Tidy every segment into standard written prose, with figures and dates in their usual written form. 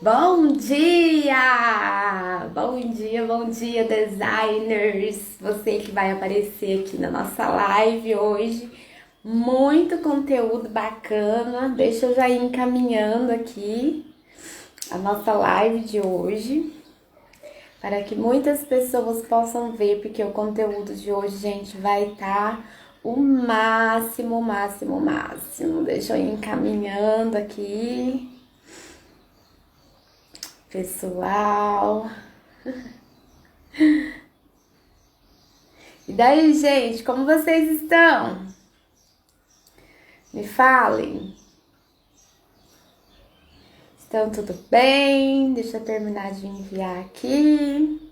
Bom dia! Bom dia, designers! Você que vai aparecer aqui na nossa live hoje. Muito conteúdo bacana. Deixa eu já ir encaminhando aqui a nossa live de hoje, para que muitas pessoas possam ver, porque o conteúdo de hoje, gente, vai estar o máximo. Deixa eu ir encaminhando aqui. Pessoal. E daí, gente, como vocês estão? Me falem. Estão tudo bem? Deixa eu terminar de enviar aqui.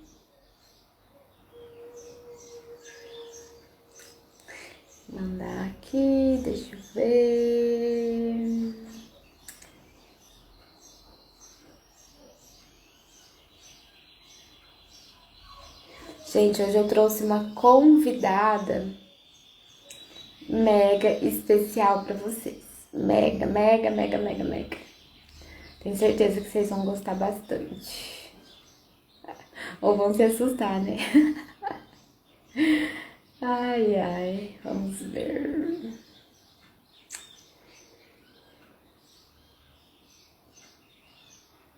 Mandar aqui, deixa eu ver. Gente, hoje eu trouxe uma convidada mega especial para vocês. Mega. Tenho certeza que vocês vão gostar bastante. Ou vão se assustar, né? Ai, vamos ver.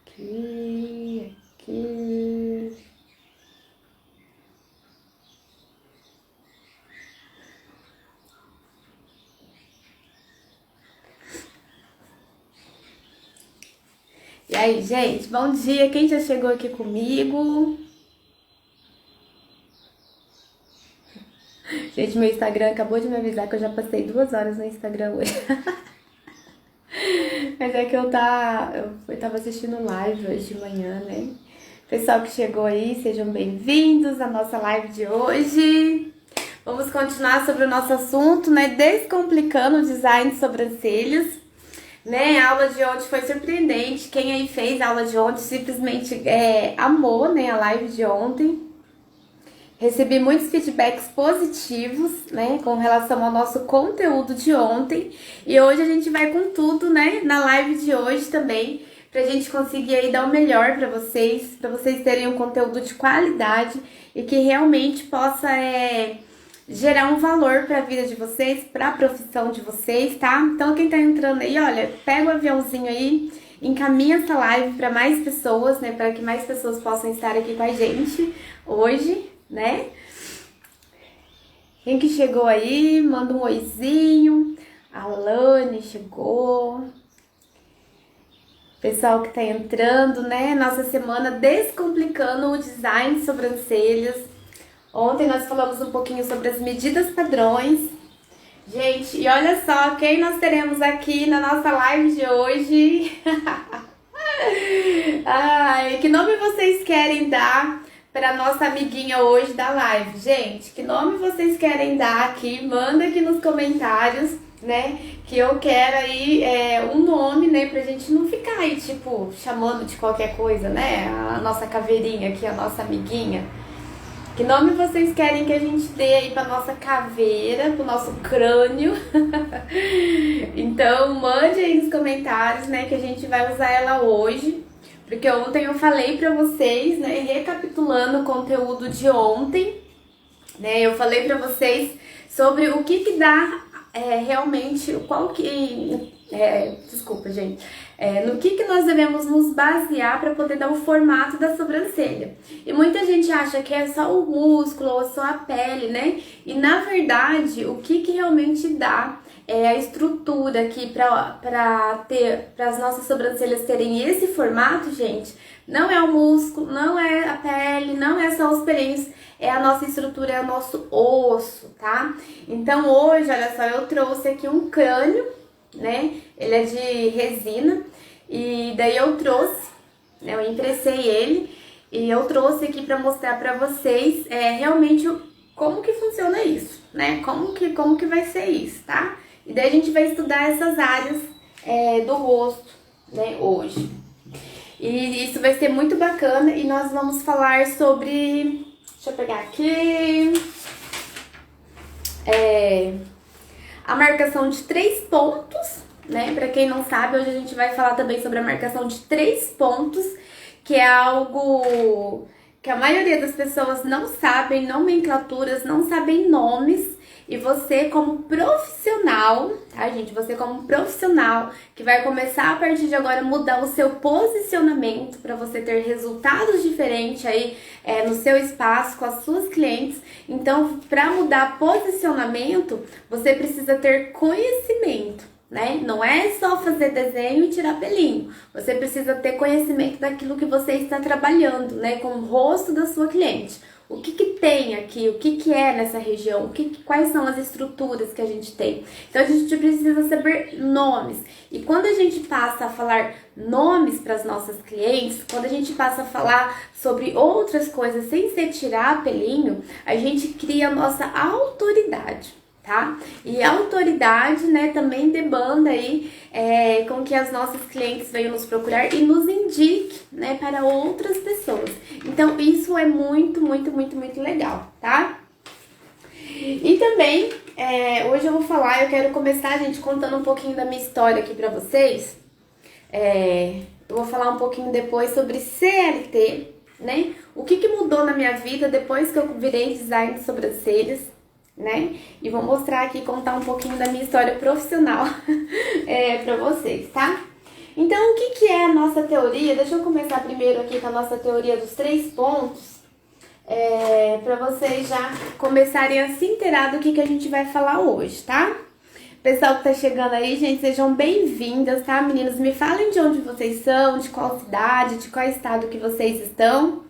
Aqui. E aí, gente, bom dia. Quem já chegou aqui comigo? Gente, meu Instagram acabou de me avisar que eu já passei 2 horas no Instagram hoje. Mas é que eu tava assistindo live hoje de manhã, né? Pessoal que chegou aí, sejam bem-vindos à nossa live de hoje. Vamos continuar sobre o nosso assunto, né? Descomplicando o design de sobrancelhas. Né, a aula de ontem foi surpreendente. Quem aí fez a aula de ontem simplesmente amou, né, a live de ontem. Recebi muitos feedbacks positivos, né, com relação ao nosso conteúdo de ontem. E hoje a gente vai com tudo, né, na live de hoje também, pra gente conseguir aí dar o melhor pra vocês terem um conteúdo de qualidade e que realmente possa gerar um valor para a vida de vocês, para a profissão de vocês, tá? Então quem tá entrando aí, olha, pega o aviãozinho aí, encaminha essa live para mais pessoas, né? Para que mais pessoas possam estar aqui com a gente hoje, né? Quem que chegou aí, manda um oizinho. A Lani chegou. Pessoal que tá entrando, né? Nossa semana descomplicando o design de sobrancelhas. Ontem nós falamos um pouquinho sobre as medidas padrões. Gente, e olha só quem nós teremos aqui na nossa live de hoje. Ai, que nome vocês querem dar para nossa amiguinha hoje da live? Gente, que nome vocês querem dar aqui? Manda aqui nos comentários, né? Que eu quero aí um nome, né? Pra gente não ficar aí, tipo, chamando de qualquer coisa, né? A nossa caveirinha aqui, a nossa amiguinha. Que nome vocês querem que a gente dê aí pra nossa caveira, pro nosso crânio? Então, mande aí nos comentários, né, que a gente vai usar ela hoje. Porque ontem eu falei pra vocês, né, recapitulando o conteúdo de ontem, né, eu falei pra vocês sobre o que dá realmente, desculpa, gente. No que nós devemos nos basear para poder dar o formato da sobrancelha. E muita gente acha que é só o músculo ou só a pele, né? E na verdade, o que realmente dá a estrutura aqui para as nossas sobrancelhas terem esse formato, gente, não é o músculo, não é a pele, não é só os pelinhos, é a nossa estrutura, é o nosso osso, tá? Então hoje, olha só, eu trouxe aqui um crânio, né? Ele é de resina e daí eu trouxe, né? Eu impressei ele e eu trouxe aqui para mostrar para vocês realmente como que funciona isso, né? Como que vai ser isso, tá? E daí a gente vai estudar essas áreas do rosto, né? Hoje. E isso vai ser muito bacana e nós vamos falar sobre... Deixa eu pegar aqui... a marcação de 3 pontos, né? Pra quem não sabe, hoje a gente vai falar também sobre a marcação de 3 pontos, que é algo que a maioria das pessoas não sabem, nomenclaturas, não sabem nomes. E você como profissional, tá, gente? Você como profissional que vai começar a partir de agora a mudar o seu posicionamento para você ter resultados diferentes aí no seu espaço com as suas clientes. Então, para mudar posicionamento, você precisa ter conhecimento, né? Não é só fazer desenho e tirar pelinho. Você precisa ter conhecimento daquilo que você está trabalhando, né? Com o rosto da sua cliente. O que tem aqui, o que é nessa região, quais são as estruturas que a gente tem. Então, a gente precisa saber nomes. E quando a gente passa a falar nomes para as nossas clientes, quando a gente passa a falar sobre outras coisas sem ser tirar pelinho, a gente cria a nossa autoridade. Tá? E a autoridade, né, também demanda aí com que as nossas clientes venham nos procurar e nos indique, né, para outras pessoas. Então, isso é muito, muito, muito, muito legal, tá? E também, hoje eu quero começar, gente, contando um pouquinho da minha história aqui pra vocês. Eu vou falar um pouquinho depois sobre CLT, né? O que mudou na minha vida depois que eu virei design de sobrancelhas, né? E vou mostrar aqui, contar um pouquinho da minha história profissional pra vocês, tá? Então, o que é a nossa teoria? Deixa eu começar primeiro aqui com a nossa teoria dos 3 pontos, pra vocês já começarem a se inteirar do que a gente vai falar hoje, tá? Pessoal que tá chegando aí, gente, sejam bem-vindas, tá, meninas? Me falem de onde vocês são, de qual cidade, de qual estado que vocês estão.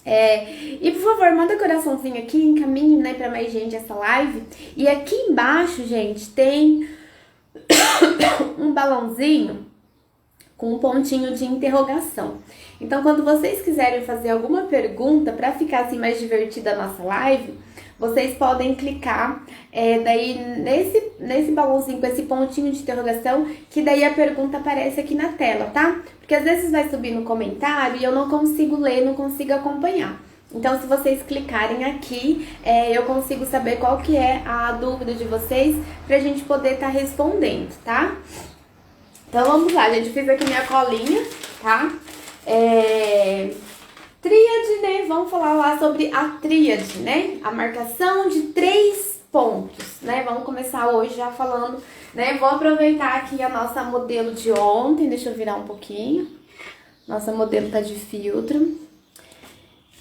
E por favor, manda coraçãozinho aqui, encaminhe, né, pra mais gente essa live. E aqui embaixo, gente, tem um balãozinho com um pontinho de interrogação. Então, quando vocês quiserem fazer alguma pergunta pra ficar assim mais divertida a nossa live, vocês podem clicar daí nesse balãozinho com esse pontinho de interrogação, que daí a pergunta aparece aqui na tela, tá? Porque às vezes vai subir no comentário e eu não consigo ler, não consigo acompanhar. Então, se vocês clicarem aqui, eu consigo saber qual que é a dúvida de vocês pra gente poder estar respondendo, tá? Então, vamos lá, gente. Eu fiz aqui minha colinha, tá? Tríade, né? Vamos falar lá sobre a tríade, né? A marcação de 3 pontos, né? Vamos começar hoje já falando, né? Vou aproveitar aqui a nossa modelo de ontem. Deixa eu virar um pouquinho. Nossa modelo tá de filtro.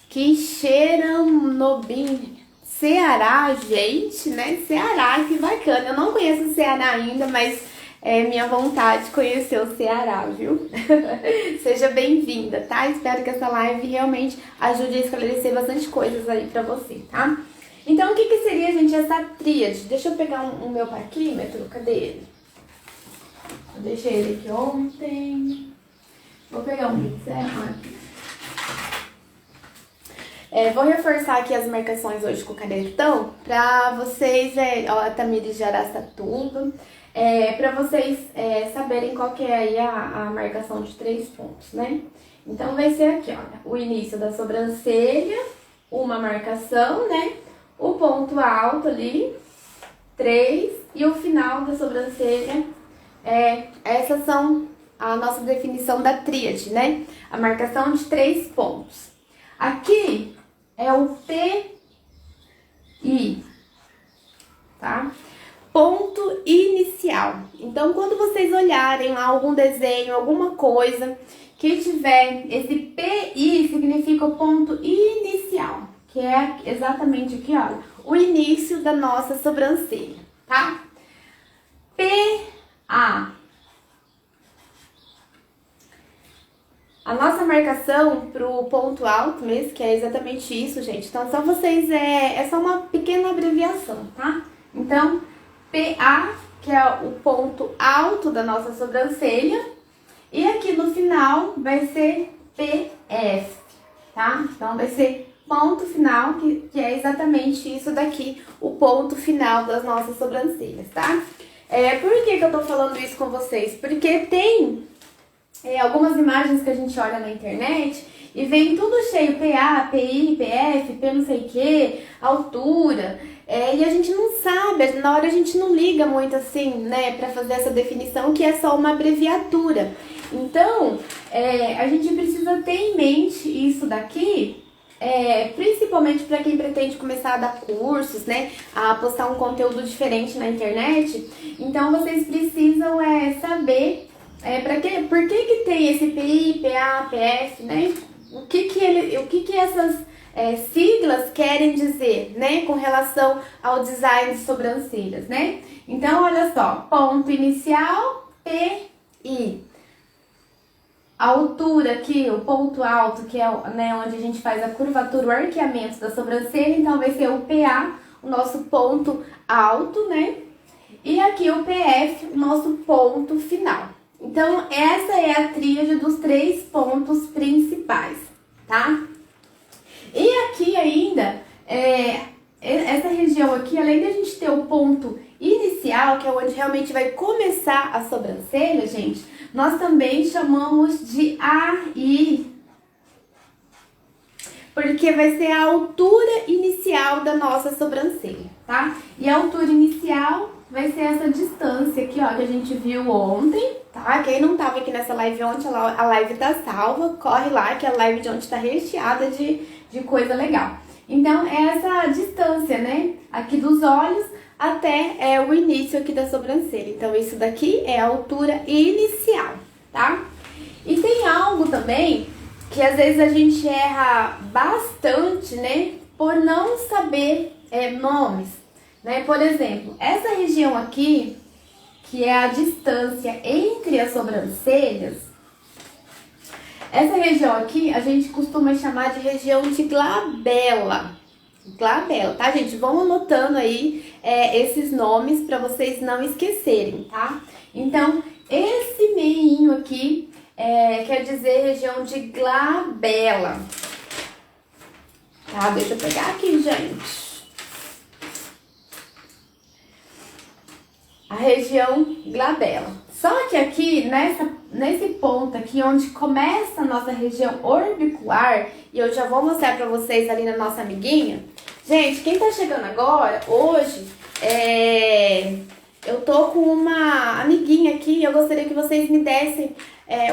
Que Chernobyl, Ceará, gente, né? Ceará, que bacana. Eu não conheço o Ceará ainda, mas é minha vontade de conhecer o Ceará, viu? Seja bem-vinda, tá? Espero que essa live realmente ajude a esclarecer bastante coisas aí pra você, tá? Então, o que seria, gente, essa tríade? Deixa eu pegar o meu parquímetro. Cadê ele? Eu deixei ele aqui ontem. Vou pegar um pincel aqui. Vou reforçar aqui as marcações hoje com o canetão pra vocês, ó, a Tamires de Araçatuba, pra vocês saberem qual que é aí a marcação de 3 pontos, né? Então, vai ser aqui, olha, o início da sobrancelha, uma marcação, né? O ponto alto ali, 3, e o final da sobrancelha, essas são a nossa definição da tríade, né? A marcação de 3 pontos. Aqui é o PI, tá? Ponto inicial. Então, quando vocês olharem lá algum desenho, alguma coisa que tiver esse PI, significa o ponto inicial, que é exatamente aqui, olha, o início da nossa sobrancelha, tá? PA. A nossa marcação pro ponto alto mesmo, que é exatamente isso, gente. Então, só vocês, é só uma pequena abreviação, tá? Então, PA, que é o ponto alto da nossa sobrancelha. E aqui no final vai ser PF, tá? Então, vai ser ponto final, que é exatamente isso daqui, o ponto final das nossas sobrancelhas, tá? Por que eu tô falando isso com vocês? Porque tem algumas imagens que a gente olha na internet e vem tudo cheio, PA, PI, PF, P não sei o que, altura, e a gente não sabe, na hora a gente não liga muito assim, né, pra fazer essa definição, que é só uma abreviatura. Então, a gente precisa ter em mente isso daqui, principalmente para quem pretende começar a dar cursos, né, a postar um conteúdo diferente na internet. Então, vocês precisam saber por que tem esse PI, PA, PF, né? O que essas siglas querem dizer, né, com relação ao design de sobrancelhas, né? Então, olha só, ponto inicial, PI. A altura aqui, o ponto alto, que é, né, onde a gente faz a curvatura, o arqueamento da sobrancelha, então vai ser o PA, o nosso ponto alto, né? E aqui o PF, o nosso ponto final. Então, essa é a tríade dos 3 pontos principais, tá? E aqui ainda, essa região aqui, além de a gente ter o ponto inicial, que é onde realmente vai começar a sobrancelha, gente, nós também chamamos de AI, porque vai ser a altura inicial da nossa sobrancelha, tá? E a altura inicial vai ser essa distância aqui, ó, que a gente viu ontem, tá? Quem não tava aqui nessa live ontem, a live tá salva, corre lá que a live de ontem tá recheada de coisa legal. Então, é essa distância, né, aqui dos olhos até o início aqui da sobrancelha. Então, isso daqui é a altura inicial, tá? E tem algo também que às vezes a gente erra bastante, né, por não saber nomes, né? Por exemplo, essa região aqui, que é a distância entre as sobrancelhas, essa região aqui a gente costuma chamar de região de glabela. Glabela, tá, gente? Vão anotando aí esses nomes para vocês não esquecerem, tá? Então, esse meinho aqui quer dizer região de glabela. Tá, deixa eu pegar aqui, gente. A região glabela. Só que aqui, nesse ponto aqui, onde começa a nossa região orbicular, e eu já vou mostrar pra vocês ali na nossa amiguinha. Gente, quem tá chegando agora, hoje, eu tô com uma amiguinha aqui, eu gostaria que vocês me dessem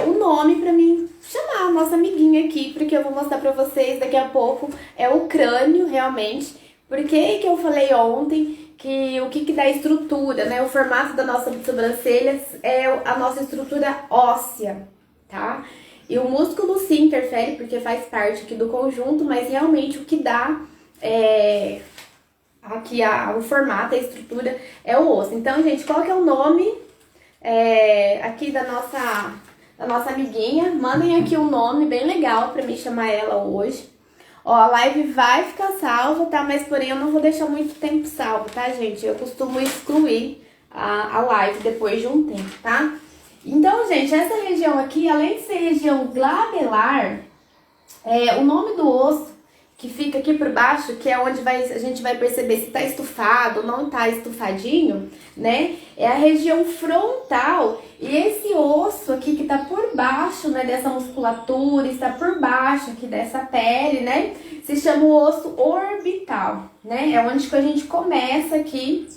o nome pra mim chamar a nossa amiguinha aqui, porque eu vou mostrar pra vocês daqui a pouco o crânio, realmente. Porque que eu falei ontem que o que dá estrutura, né? O formato da nossa sobrancelha é a nossa estrutura óssea, tá? E o músculo sim interfere, porque faz parte aqui do conjunto, mas realmente o que dá aqui o formato, a estrutura é o osso. Então, gente, qual que é o nome aqui da nossa amiguinha? Mandem aqui um nome bem legal pra mim chamar ela hoje. Ó, a live vai ficar salva, tá? Mas porém eu não vou deixar muito tempo salvo, tá, gente? Eu costumo excluir a live depois de um tempo, tá? Então, gente, essa região aqui, além de ser região glabelar, o nome do osso que fica aqui por baixo, que é onde a gente vai perceber se tá estufado ou não tá estufadinho, né? É a região frontal. E esse osso aqui que tá por baixo, né, dessa musculatura, está por baixo aqui dessa pele, né? Se chama o osso orbital, né? É onde que a gente começa aqui.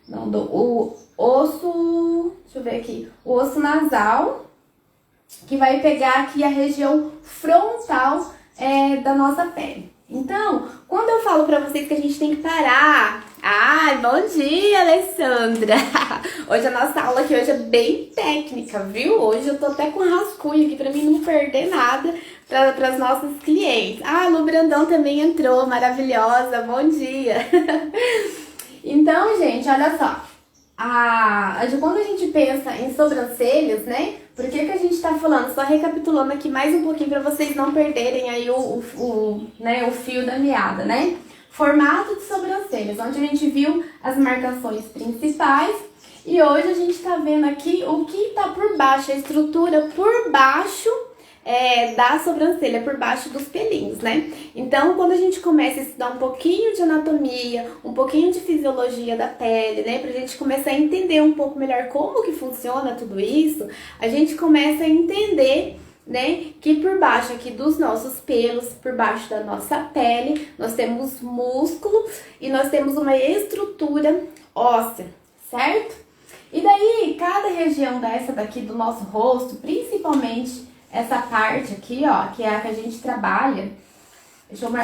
O osso, deixa eu ver aqui, o osso nasal, que vai pegar aqui a região frontal da nossa pele. Então, quando eu falo pra vocês que a gente tem que parar... Ai, bom dia, Alessandra! Hoje a nossa aula aqui hoje é bem técnica, viu? Hoje eu tô até com rascunho aqui pra mim não perder nada para os nossos clientes. Ah, a Lu Brandão também entrou, maravilhosa, bom dia! Então, gente, olha só. Quando a gente pensa em sobrancelhas, né? Por que a gente tá falando? Só recapitulando aqui mais um pouquinho para vocês não perderem aí o fio da meada, né? Formato de sobrancelhas, onde a gente viu as marcações principais. E hoje a gente tá vendo aqui o que tá por baixo, a estrutura por baixo da sobrancelha, por baixo dos pelinhos, né? Então, quando a gente começa a estudar um pouquinho de anatomia, um pouquinho de fisiologia da pele, né? Pra gente começar a entender um pouco melhor como que funciona tudo isso, a gente começa a entender né? Que por baixo aqui dos nossos pelos, por baixo da nossa pele, nós temos músculo e nós temos uma estrutura óssea, certo? E daí, cada região dessa daqui do nosso rosto, principalmente essa parte aqui, ó, que é a que a gente trabalha,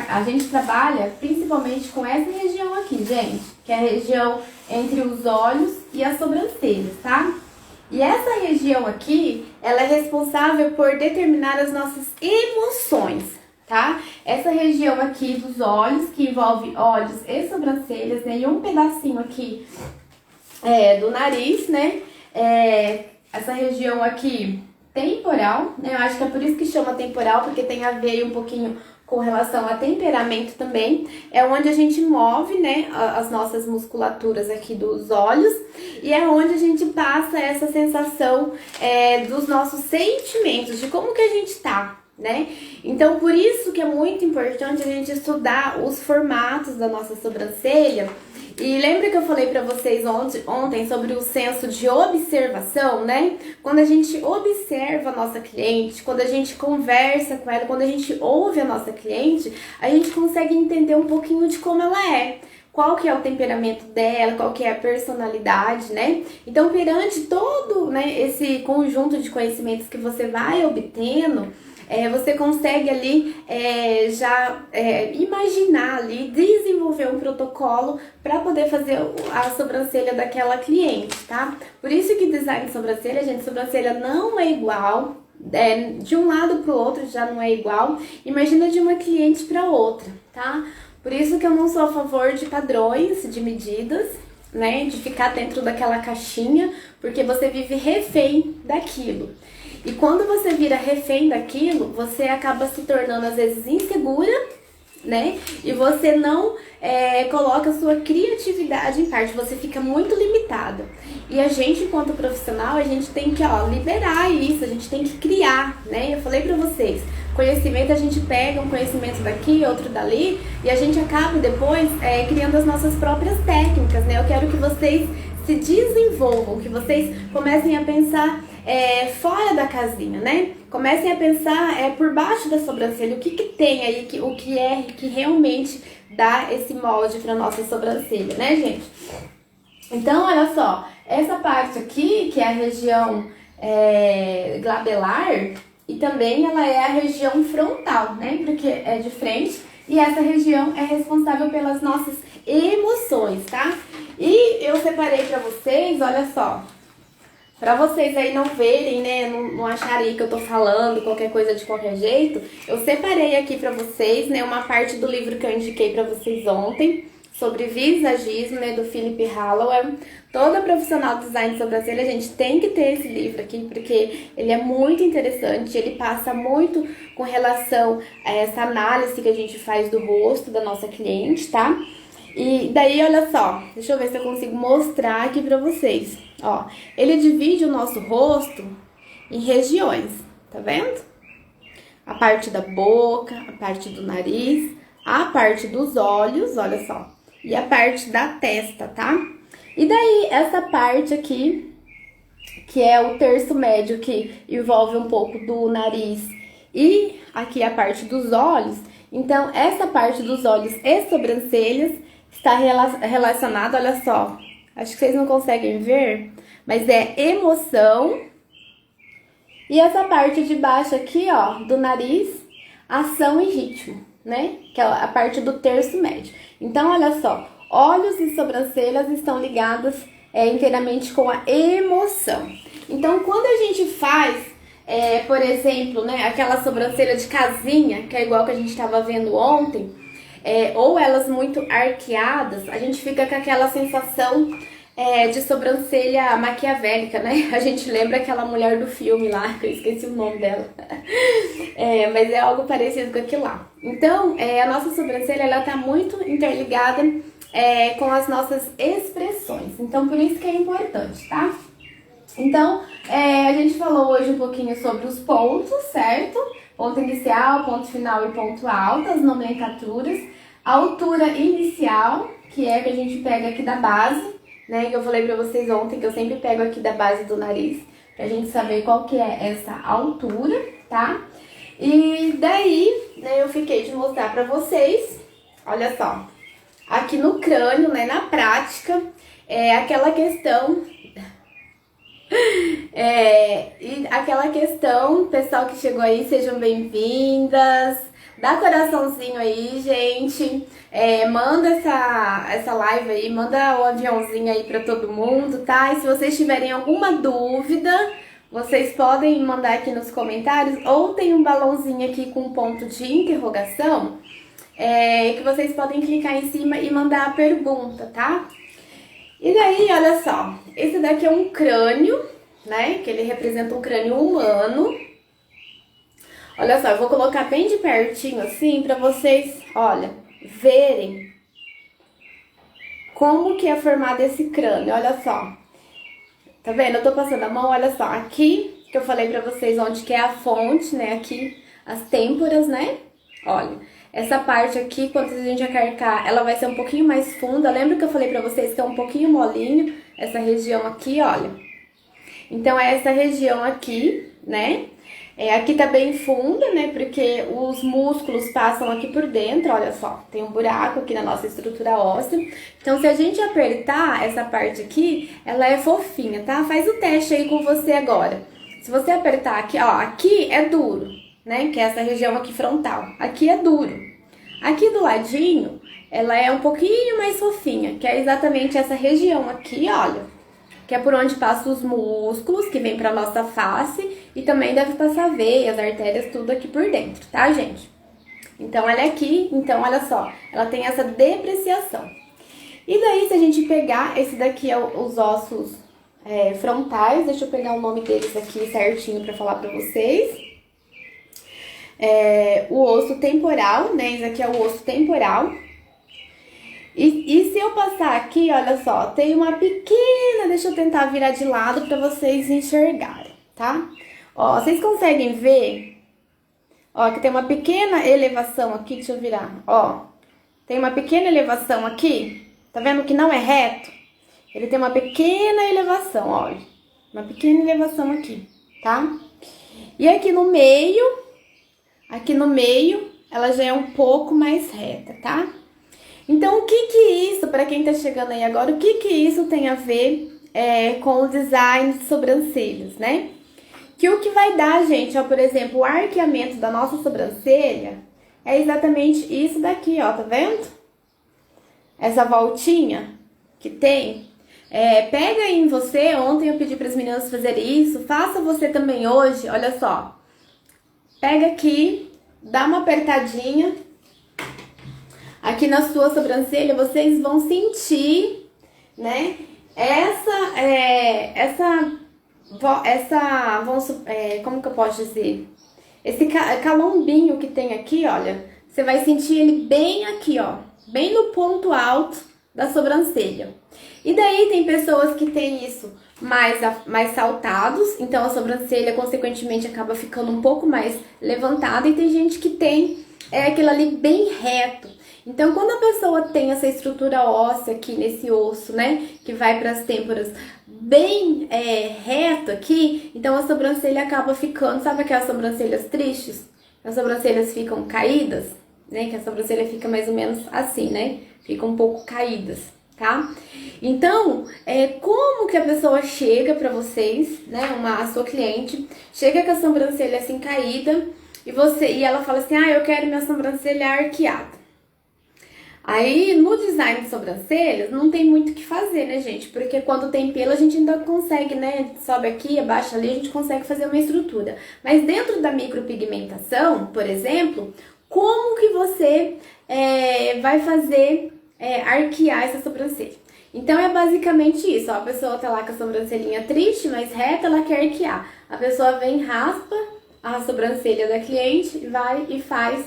a gente trabalha principalmente com essa região aqui, gente, que é a região entre os olhos e as sobrancelhas, tá? E essa região aqui, ela é responsável por determinar as nossas emoções, tá? Essa região aqui dos olhos, que envolve olhos e sobrancelhas, né? E um pedacinho aqui do nariz, né? Essa região aqui temporal, né? Eu acho que é por isso que chama temporal, porque tem a ver um pouquinho com relação a temperamento também. É onde a gente move, né, as nossas musculaturas aqui dos olhos e é onde a gente passa essa sensação dos nossos sentimentos, de como que a gente tá, né? Então, por isso que é muito importante a gente estudar os formatos da nossa sobrancelha. E lembra que eu falei pra vocês ontem sobre o senso de observação, né? Quando a gente observa a nossa cliente, quando a gente conversa com ela, quando a gente ouve a nossa cliente, a gente consegue entender um pouquinho de como ela é. Qual que é o temperamento dela, qual que é a personalidade, né? Então, perante todo, né, esse conjunto de conhecimentos que você vai obtendo, você consegue ali imaginar ali, desenvolver um protocolo para poder fazer a sobrancelha daquela cliente, tá? Por isso que design de sobrancelha, gente, sobrancelha não é igual, de um lado para o outro já não é igual, imagina de uma cliente para outra, tá? Por isso que eu não sou a favor de padrões, de medidas, né, de ficar dentro daquela caixinha, porque você vive refém daquilo. E quando você vira refém daquilo, você acaba se tornando às vezes insegura, né? E você não coloca a sua criatividade em parte, você fica muito limitada. E a gente, enquanto profissional, a gente tem que liberar isso, a gente tem que criar, né? Eu falei pra vocês, conhecimento a gente pega um conhecimento daqui, outro dali, e a gente acaba depois criando as nossas próprias técnicas, né? Eu quero que vocês se desenvolvam, que vocês comecem a pensar fora da casinha, né? Comecem a pensar por baixo da sobrancelha, o que tem aí, o que é que realmente dá esse molde para nossa sobrancelha, né, gente? Então, olha só, essa parte aqui, que é a região glabelar, e também ela é a região frontal, né? Porque é de frente, e essa região é responsável pelas nossas emoções, tá? E eu separei pra vocês, olha só, pra vocês aí não verem, né, não acharem que eu tô falando qualquer coisa de qualquer jeito, eu separei aqui pra vocês, né, uma parte do livro que eu indiquei pra vocês ontem, sobre visagismo, né, do Philip Hallowell. Toda profissional de design de sobrancelha, a gente tem que ter esse livro aqui, porque ele é muito interessante, ele passa muito com relação a essa análise que a gente faz do rosto da nossa cliente, tá? E daí, olha só, deixa eu ver se eu consigo mostrar aqui pra vocês. Ó, ele divide o nosso rosto em regiões, tá vendo? A parte da boca, a parte do nariz, a parte dos olhos, olha só, e a parte da testa, tá? E daí, essa parte aqui, que é o terço médio, que envolve um pouco do nariz e aqui a parte dos olhos. Então, essa parte dos olhos e sobrancelhas está relacionado, olha só, acho que vocês não conseguem ver, mas é emoção. E essa parte de baixo aqui, ó, do nariz, ação e ritmo, né? Que é a parte do terço médio. Então, olha só, olhos e sobrancelhas estão ligadas inteiramente com a emoção. Então, quando a gente faz, por exemplo, né, aquela sobrancelha de casinha, que é igual que a gente estava vendo ontem, ou elas muito arqueadas, a gente fica com aquela sensação de sobrancelha maquiavélica, né? A gente lembra aquela mulher do filme lá, que eu esqueci o nome dela. Mas é algo parecido com aquilo lá. Então, a nossa sobrancelha, ela tá muito interligada com as nossas expressões. Então, por isso que é importante, tá? Então, a gente falou hoje um pouquinho sobre os pontos, certo? Ponto inicial, ponto final e ponto alto, as nomenclaturas. A altura inicial, que é que a gente pega aqui da base, né? Que eu falei pra vocês ontem que eu sempre pego aqui da base do nariz, pra gente saber qual que é essa altura, tá? E daí, né, eu fiquei de mostrar pra vocês, olha só, aqui no crânio, né, na prática, é aquela questão, e aquela questão, pessoal que chegou aí, sejam bem-vindas, dá coraçãozinho aí, gente, manda essa live aí, manda o aviãozinho aí pra todo mundo, tá? E se vocês tiverem alguma dúvida, vocês podem mandar aqui nos comentários, ou tem um balãozinho aqui com ponto de interrogação, que vocês podem clicar em cima e mandar a pergunta, tá? E daí, olha só, esse daqui é um crânio, né, que ele representa um crânio humano. Olha só, eu vou colocar bem de pertinho assim pra vocês, olha, verem como que é formado esse crânio, olha só. Tá vendo? Eu tô passando a mão, olha só, aqui que eu falei pra vocês onde que é a fonte, né, aqui as têmporas, né? Olha, essa parte aqui, quando a gente acarcar, ela vai ser um pouquinho mais funda. Lembra que eu falei pra vocês que é um pouquinho molinho, essa região aqui, olha. Então, é essa região aqui, né? Aqui tá bem funda, né? Porque os músculos passam aqui por dentro, olha só. Tem um buraco aqui na nossa estrutura óssea. Então, se a gente apertar essa parte aqui, ela é fofinha, tá? Faz o teste aí com você agora. Se você apertar aqui, ó, aqui é duro, né? Que é essa região aqui frontal. Aqui é duro. Aqui do ladinho, ela é um pouquinho mais fofinha, que é exatamente essa região aqui, olha. Que é por onde passam os músculos, que vem pra nossa face, e também deve passar veias, artérias, tudo aqui por dentro, tá, gente? Então, ela é aqui, então, olha só, ela tem essa depreciação. E daí, se a gente pegar, esse daqui é os ossos frontais, deixa eu pegar o nome deles aqui certinho pra falar pra vocês. O osso temporal, né, esse aqui é o osso temporal. E se eu passar aqui, olha só, tem uma pequena, deixa eu tentar virar de lado pra vocês enxergarem, tá? Ó, vocês conseguem ver? Ó, que tem uma pequena elevação aqui, deixa eu virar, ó. Tem uma pequena elevação aqui, tá vendo que não é reto? Ele tem uma pequena elevação, olha. Uma pequena elevação aqui, tá? E aqui no meio, ela já é um pouco mais reta, tá? Então, o que isso, para quem tá chegando aí agora, o que isso tem a ver com o design de sobrancelhas, né? Que o que vai dar, gente, ó, por exemplo, o arqueamento da nossa sobrancelha é exatamente isso daqui, ó, tá vendo? Essa voltinha que tem. Pega aí em você, ontem eu pedi para as meninas fazerem isso, faça você também hoje, olha só. Pega aqui, dá uma apertadinha. Aqui na sua sobrancelha, vocês vão sentir, né, como que eu posso dizer? Esse calombinho que tem aqui, olha, você vai sentir ele bem aqui, ó, bem no ponto alto da sobrancelha. E daí tem pessoas que têm isso mais saltados, então a sobrancelha, consequentemente, acaba ficando um pouco mais levantada, e tem gente que tem aquilo ali bem reto. Então, quando a pessoa tem essa estrutura óssea aqui nesse osso, né, que vai para as têmporas bem reto aqui, então a sobrancelha acaba ficando, sabe aquelas sobrancelhas tristes? As sobrancelhas ficam caídas, né, que a sobrancelha fica mais ou menos assim, né, fica um pouco caídas, tá? Então, como que a pessoa chega para vocês, né, a sua cliente, chega com a sobrancelha assim caída, e ela fala assim, eu quero minha sobrancelha arqueada. Aí, no design de sobrancelhas, não tem muito o que fazer, né, gente? Porque quando tem pelo, a gente ainda consegue, né? Sobe aqui, abaixa ali, a gente consegue fazer uma estrutura. Mas dentro da micropigmentação, por exemplo, como que você vai fazer arquear essa sobrancelha? Então, é basicamente isso, ó. A pessoa tá lá com a sobrancelhinha triste, mas reta, ela quer arquear. A pessoa vem, raspa a sobrancelha da cliente, vai e faz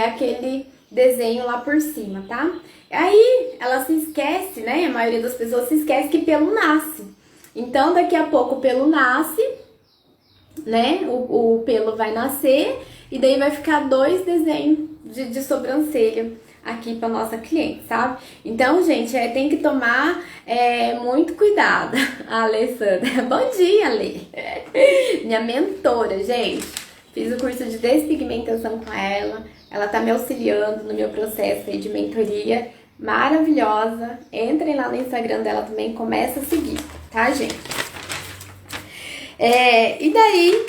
aquele desenho lá por cima, tá? Aí ela se esquece, né? A maioria das pessoas se esquece que pelo nasce. Então, daqui a pouco o pelo nasce, né? O pelo vai nascer e daí vai ficar 2 desenhos de sobrancelha aqui para nossa cliente, sabe? Então, gente, tem que tomar muito cuidado. A Alessandra, bom dia, Alê. Minha mentora, gente. Fiz o curso de despigmentação com ela. Ela tá me auxiliando no meu processo aí de mentoria. Maravilhosa. Entrem lá no Instagram dela também, começa a seguir, tá, gente? E daí,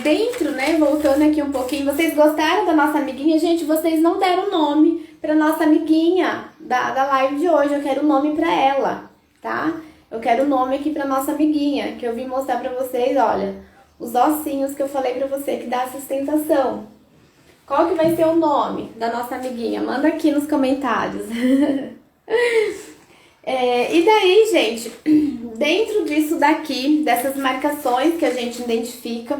dentro, né, voltando aqui um pouquinho, vocês gostaram da nossa amiguinha? Gente, vocês não deram nome pra nossa amiguinha da live de hoje. Eu quero o nome pra ela, tá? Eu quero o nome aqui pra nossa amiguinha, que eu vim mostrar pra vocês, olha, os ossinhos que eu falei pra você, que dá sustentação. Qual que vai ser o nome da nossa amiguinha? Manda aqui nos comentários. E daí, gente, dentro disso daqui, dessas marcações que a gente identifica,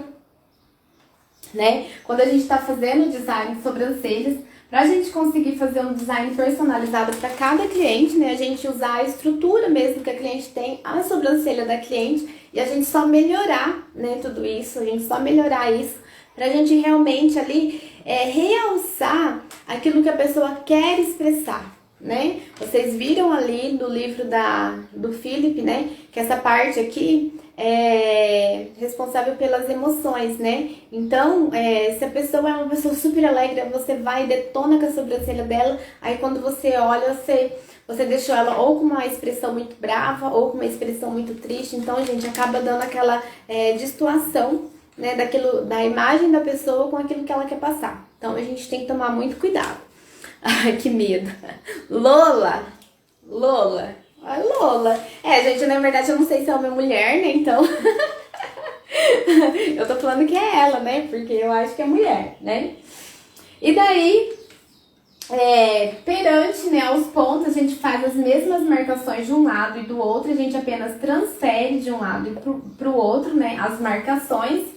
né? Quando a gente tá fazendo design de sobrancelhas, pra gente conseguir fazer um design personalizado para cada cliente, né? A gente usar a estrutura mesmo que a cliente tem, a sobrancelha da cliente, e a gente só melhorar, né, tudo isso, a gente só melhorar isso, pra gente realmente ali realçar aquilo que a pessoa quer expressar, né? Vocês viram ali no livro do Philip, né? Que essa parte aqui é responsável pelas emoções, né? Então, se a pessoa é uma pessoa super alegre, você vai e detona com a sobrancelha dela, aí quando você olha, você deixou ela ou com uma expressão muito brava ou com uma expressão muito triste. Então, gente, acaba dando aquela destoação, né, da imagem da pessoa com aquilo que ela quer passar. Então, a gente tem que tomar muito cuidado. Ai, que medo. Lola. Ai, Lola. Gente, na verdade eu não sei se é uma mulher, né? Então. Eu tô falando que é ela, né? Porque eu acho que é mulher, né? E daí, perante, né, aos pontos, a gente faz as mesmas marcações de um lado e do outro. A gente apenas transfere de um lado e pro outro, né? As marcações.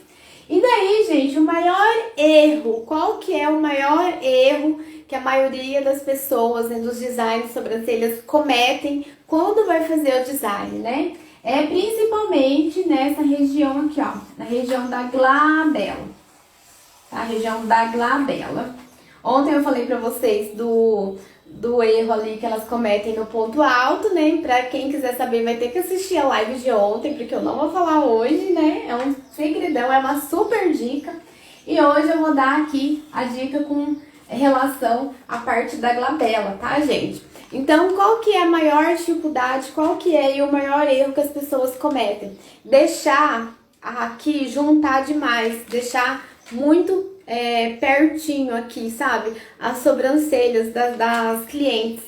E daí, gente, o maior erro, qual que é o maior erro que a maioria das pessoas, né, dos designs de sobrancelhas cometem quando vai fazer o design, né? Principalmente nessa região aqui, ó, na região da glabela, tá? A região da glabela. Ontem eu falei pra vocês do erro ali que elas cometem no ponto alto, né? Pra quem quiser saber vai ter que assistir a live de ontem, porque eu não vou falar hoje, né? É um segredão, é uma super dica. E hoje eu vou dar aqui a dica com relação à parte da glabela, tá, gente? Então, qual que é a maior dificuldade, qual que é o maior erro que as pessoas cometem? Deixar aqui juntar demais, deixar muito pertinho aqui, sabe? As sobrancelhas das clientes,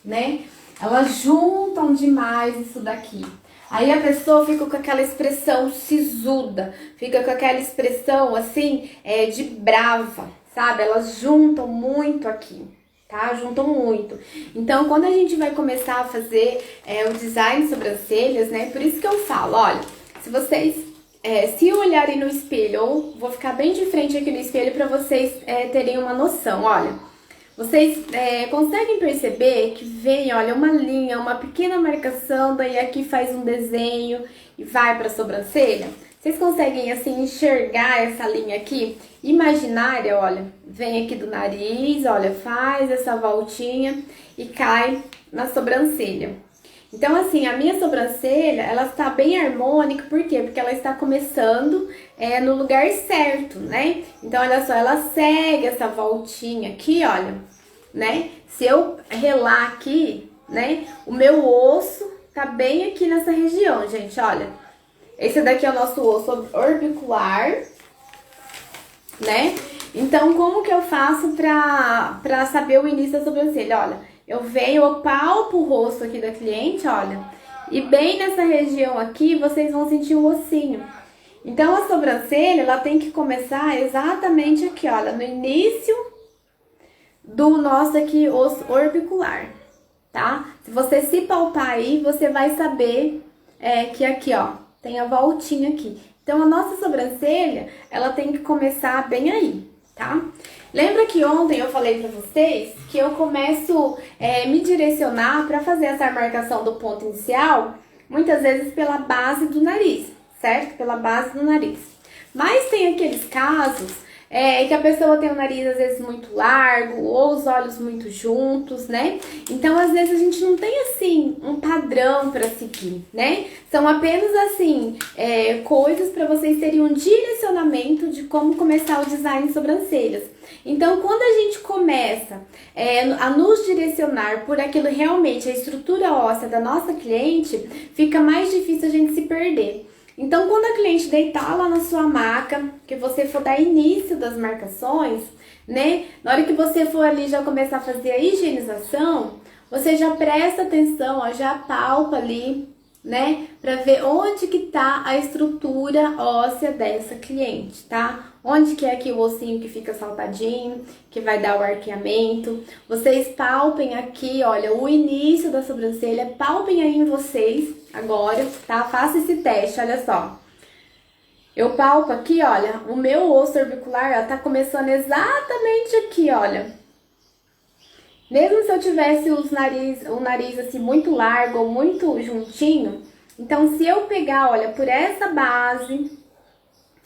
né? Elas juntam demais isso daqui. Aí a pessoa fica com aquela expressão sisuda, fica com aquela expressão assim, de brava, sabe? Elas juntam muito aqui, tá? Juntam muito. Então, quando a gente vai começar a fazer o design de sobrancelhas, né? Por isso que eu falo, olha, se vocês se olharem no espelho, ou vou ficar bem de frente aqui no espelho para vocês terem uma noção, olha. Vocês conseguem perceber que vem, olha, uma linha, uma pequena marcação, daí aqui faz um desenho e vai para a sobrancelha? Vocês conseguem, assim, enxergar essa linha aqui? Imaginária, olha, vem aqui do nariz, olha, faz essa voltinha e cai na sobrancelha. Então, assim, a minha sobrancelha, ela está bem harmônica, por quê? Porque ela está começando no lugar certo, né? Então, olha só, ela segue essa voltinha aqui, olha, né? Se eu relar aqui, né, o meu osso tá bem aqui nessa região, gente, olha. Esse daqui é o nosso osso orbicular, né? Então, como que eu faço pra saber o início da sobrancelha? Olha, eu venho, eu palpo o rosto aqui da cliente, olha, e bem nessa região aqui, vocês vão sentir o ossinho. Então, a sobrancelha, ela tem que começar exatamente aqui, olha, no início do nosso aqui osso orbicular, tá? Se você se palpar aí, você vai saber que aqui, ó, tem a voltinha aqui. Então, a nossa sobrancelha, ela tem que começar bem aí, tá? Lembra que ontem eu falei pra vocês que eu começo me direcionar pra fazer essa marcação do ponto inicial, muitas vezes pela base do nariz, certo? Pela base do nariz. Mas tem aqueles casos que a pessoa tem o nariz às vezes muito largo ou os olhos muito juntos, né? Então, às vezes a gente não tem assim um padrão para seguir, né? São apenas assim coisas para vocês terem um direcionamento de como começar o design de sobrancelhas. Então, quando a gente começa a nos direcionar por aquilo realmente, a estrutura óssea da nossa cliente, fica mais difícil a gente se perder. Então, quando a cliente deitar lá na sua maca, que você for dar início das marcações, né? Na hora que você for ali já começar a fazer a higienização, você já presta atenção, ó, já palpa ali, né? Pra ver onde que tá a estrutura óssea dessa cliente, tá? Onde que é aqui o ossinho que fica saltadinho, que vai dar o arqueamento. Vocês palpem aqui, olha, o início da sobrancelha, palpem aí em vocês agora, tá? Faça esse teste, olha só. Eu palpo aqui, olha, o meu osso orbicular, ó, tá começando exatamente aqui, olha. Mesmo se eu tivesse o nariz assim muito largo ou muito juntinho, então se eu pegar, olha, por essa base,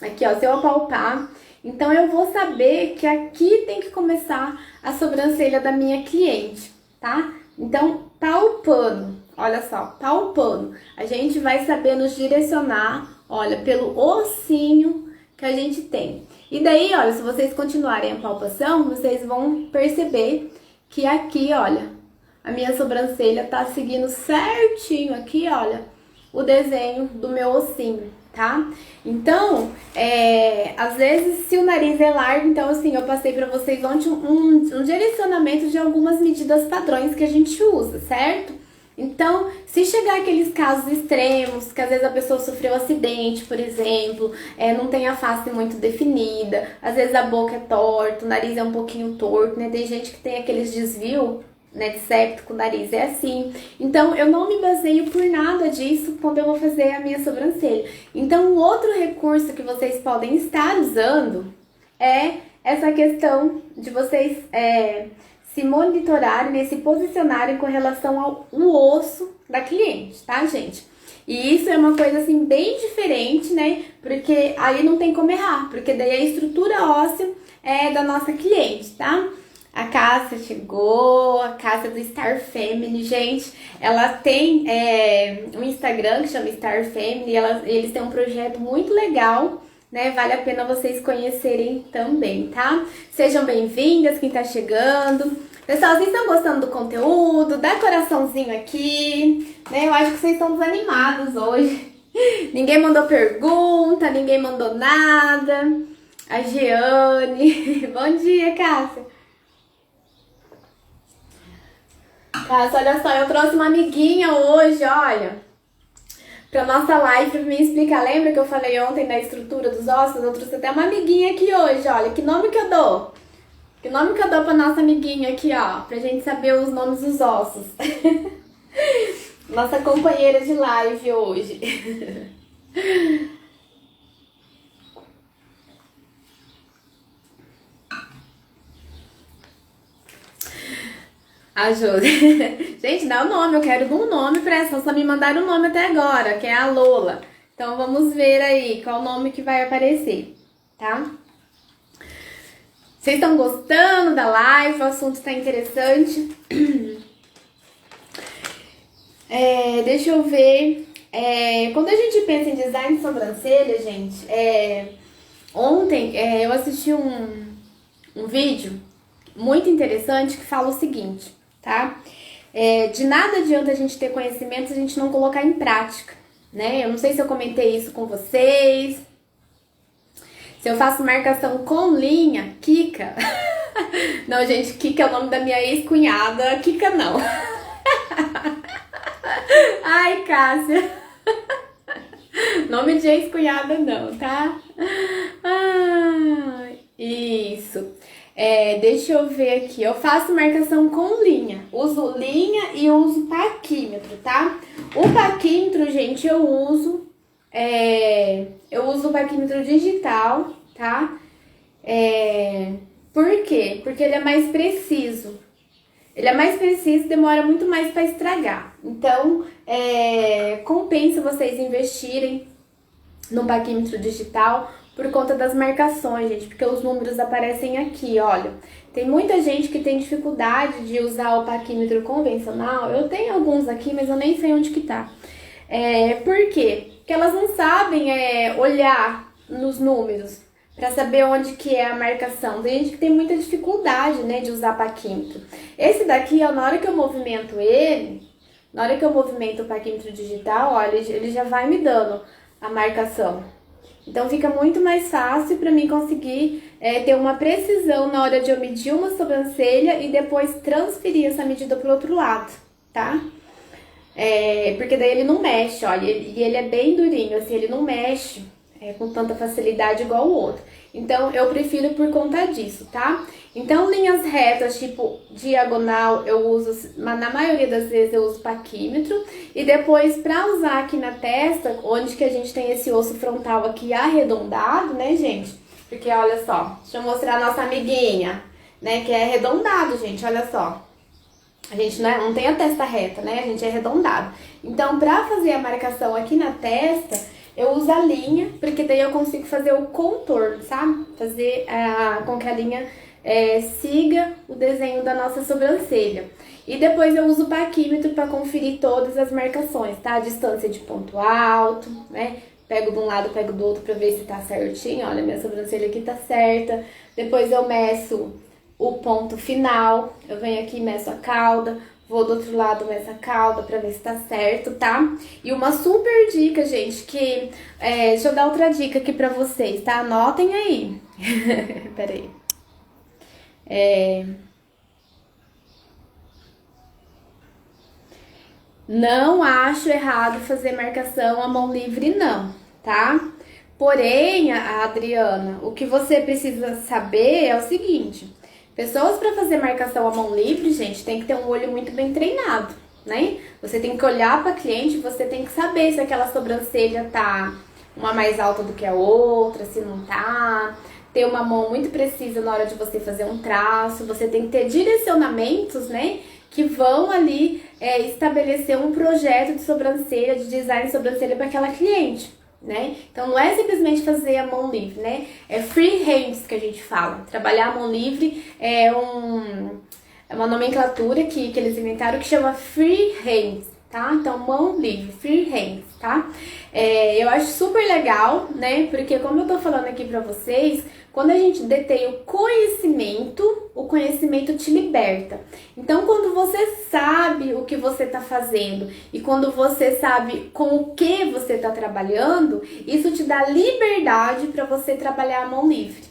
aqui ó, se eu apalpar, então eu vou saber que aqui tem que começar a sobrancelha da minha cliente, tá? Então, palpando, olha só, palpando, a gente vai saber nos direcionar, olha, pelo ossinho que a gente tem. E daí, olha, se vocês continuarem a palpação, vocês vão perceber que aqui, olha, a minha sobrancelha tá seguindo certinho aqui, olha, o desenho do meu ossinho, tá? Então, às vezes, se o nariz é largo, então assim, eu passei pra vocês ontem um direcionamento de algumas medidas padrões que a gente usa, certo? Então, se chegar aqueles casos extremos, que às vezes a pessoa sofreu acidente, por exemplo, não tem a face muito definida, às vezes a boca é torta, o nariz é um pouquinho torto, né? Tem gente que tem aqueles desvios, né, de septo com o nariz, é assim. Então, eu não me baseio por nada disso quando eu vou fazer a minha sobrancelha. Então, um outro recurso que vocês podem estar usando é essa questão de vocês se monitorarem, né, se posicionarem com relação ao osso da cliente, tá, gente? E isso é uma coisa, assim, bem diferente, né? Porque aí não tem como errar, porque daí a estrutura óssea é da nossa cliente, tá? A Cássia chegou, a Cássia do Star Family, gente, ela tem um Instagram que chama Star Family, eles têm um projeto muito legal, né? Vale a pena vocês conhecerem também, tá? Sejam bem-vindas, quem tá chegando. Pessoal, vocês estão gostando do conteúdo? Dá coraçãozinho aqui, né? Eu acho que vocês estão desanimados hoje. Ninguém mandou pergunta, ninguém mandou nada. A Jeane. Bom dia, Cássia. Cássia, olha só, eu trouxe uma amiguinha hoje, olha, pra nossa live pra me explicar. Lembra que eu falei ontem da estrutura dos ossos? Eu trouxe até uma amiguinha aqui hoje, olha. Que nome que eu dou? Que nome que eu dou pra nossa amiguinha aqui, ó? Pra gente saber os nomes dos ossos. Nossa companheira de live hoje. Ajuda. Gente, dá o nome, eu quero um nome pra essa. Só me mandaram o nome até agora, que é a Lola. Então vamos ver aí qual o nome que vai aparecer, tá? Vocês estão gostando da live? O assunto tá interessante. Deixa eu ver. Quando a gente pensa em design de sobrancelha, gente, ontem eu assisti um vídeo muito interessante que fala o seguinte, tá? De nada adianta a gente ter conhecimento se a gente não colocar em prática, né? Eu não sei se eu comentei isso com vocês. Se eu faço marcação com linha, Kika. Não, gente, Kika é o nome da minha ex-cunhada. Kika não. Ai, Cássia. Nome de ex-cunhada não, tá? Ai, isso. Deixa eu ver aqui. Eu faço marcação com linha. Uso linha e uso paquímetro, tá? O paquímetro, gente, eu uso o paquímetro digital, tá? Por quê? Porque ele é mais preciso. Ele é mais preciso e demora muito mais para estragar. Então, compensa vocês investirem no paquímetro digital, por conta das marcações, gente, porque os números aparecem aqui, olha. Tem muita gente que tem dificuldade de usar o paquímetro convencional. Eu tenho alguns aqui, mas eu nem sei onde que tá. Por quê? Porque elas não sabem olhar nos números para saber onde que é a marcação. Tem gente que tem muita dificuldade, né, de usar paquímetro. Esse daqui, ó, na hora que eu movimento o paquímetro digital, olha, ele já vai me dando a marcação. Então fica muito mais fácil para mim conseguir ter uma precisão na hora de eu medir uma sobrancelha e depois transferir essa medida para o outro lado, tá? Porque daí ele não mexe, olha, e ele é bem durinho, assim, ele não mexe com tanta facilidade igual o outro. Então eu prefiro por conta disso, tá? Então linhas retas, tipo diagonal, eu uso, na maioria das vezes eu uso paquímetro. E depois pra usar aqui na testa, onde que a gente tem esse osso frontal aqui arredondado, né, gente? Porque olha só, deixa eu mostrar a nossa amiguinha, né, que é arredondado, gente, olha só. A gente não tem a testa reta, né, a gente é arredondado. Então pra fazer a marcação aqui na testa, eu uso a linha, porque daí eu consigo fazer o contorno, sabe? Fazer com que a linha siga o desenho da nossa sobrancelha. E depois eu uso o paquímetro para conferir todas as marcações, tá? A distância de ponto alto, né? Pego de um lado, pego do outro para ver se tá certinho. Olha, minha sobrancelha aqui tá certa. Depois eu meço o ponto final. Eu venho aqui e meço a cauda. Vou do outro lado nessa cauda pra ver se tá certo, tá? E uma super dica, gente, que... deixa eu dar outra dica aqui pra vocês, tá? Anotem aí. Pera aí. Não acho errado fazer marcação à mão livre, não, tá? Porém, Adriana, o que você precisa saber é o seguinte... Pessoas para fazer marcação à mão livre, gente, tem que ter um olho muito bem treinado, né? Você tem que olhar para a cliente, você tem que saber se aquela sobrancelha tá uma mais alta do que a outra, se não tá. Ter uma mão muito precisa na hora de você fazer um traço. Você tem que ter direcionamentos, né? Que vão ali estabelecer um projeto de sobrancelha, de design de sobrancelha para aquela cliente. Né? Então não é simplesmente fazer a mão livre, né? É free hands que a gente fala. Trabalhar a mão livre é uma nomenclatura que eles inventaram que chama free hands, tá? Então mão livre, free hands, tá? Eu acho super legal, né? Porque como eu tô falando aqui pra vocês, quando a gente detém o conhecimento te liberta. Então, quando você sabe o que você está fazendo e quando você sabe com o que você está trabalhando, isso te dá liberdade para você trabalhar a mão livre,